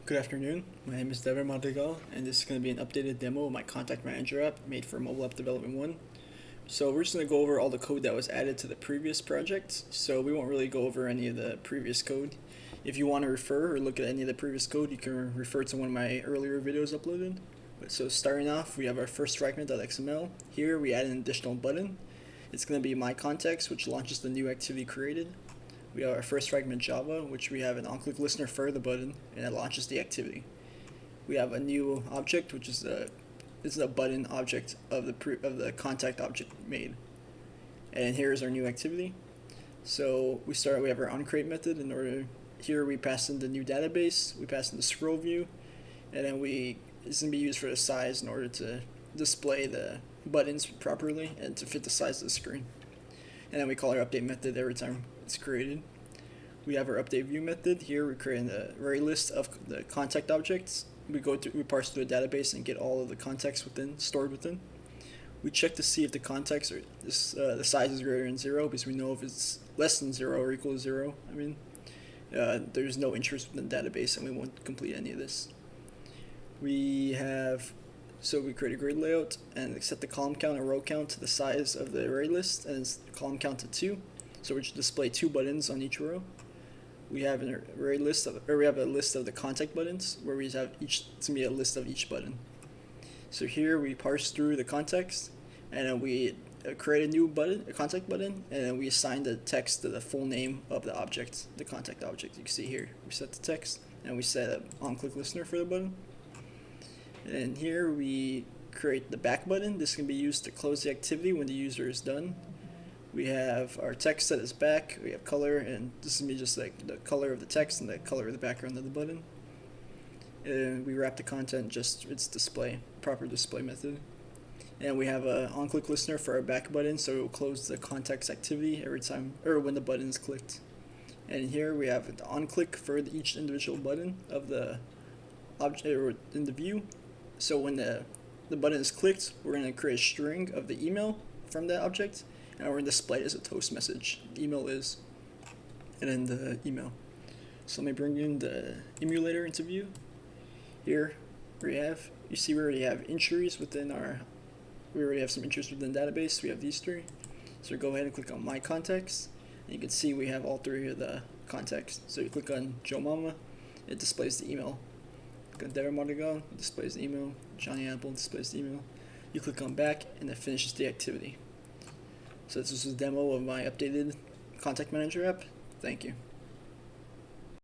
Good afternoon, my name is Dever Madrigal, and this is going to be an updated demo of my Contact Manager app made for Mobile App Development 1. So we're just going to go over all the code that was added to the previous project, so we won't really go over any of the previous code. If you want to refer or look at any of the previous code, you can refer to one of my earlier videos uploaded. So starting off, we have our first fragment.xml. Here we add an additional button. It's going to be my context, which launches the new activity created. We have our first fragment Java, which we have an on-click listener for the button, and it launches the activity. We have a new object, which is a button object of the contact object made. And here's our new activity. So we have our onCreate method. Here we pass in the new database, we pass in the scroll view, and then it's going to be used for the size in order to display the buttons properly and to fit the size of the screen. And then we call our update method every time it's created. We have our update view method. Here we create an array list of the contact objects. We parse through a database and get all of the context stored within. We check to see if the context or the size is greater than 0, because we know if it's less than 0 or equal to 0. There's no interest within the database, and we won't complete any of this. So we create a grid layout and set the column count and row count to the size of the array list, and column count to 2. So we should display 2 buttons on each row. We have a list of the contact buttons where it's going to be a list of each button. So here we parse through the context, and then we create a new button, a contact button, and then we assign the text to the full name of the object, the contact object. You can see here we set the text, and we set an on-click listener for the button. And here we create the back button. This can be used to close the activity when the user is done. We have our text set as back, we have color, and this is going to be just like the color of the text and the color of the background of the button. And we wrap the content just its proper display method. And we have an on-click listener for our back button, so it will close the context activity every time, or when the button is clicked. And here we have an on-click for each individual button of the object or in the view. So when the button is clicked, we're going to create a string of the email from that object, and we're going to display it as a toast message. The email is, and then the email. So let me bring in the emulator into view. Here you see we already have entries we already have some entries within the database. We have these 3. So go ahead and click on my contacts, and you can see we have all 3 of the contacts. So you click on Joe Mama, it displays the email. Click on Dever Madrigal, it displays the email. Johnny Apple displays the email. You click on back, and it finishes the activity. So this is a demo of my updated Contact Manager app. Thank you.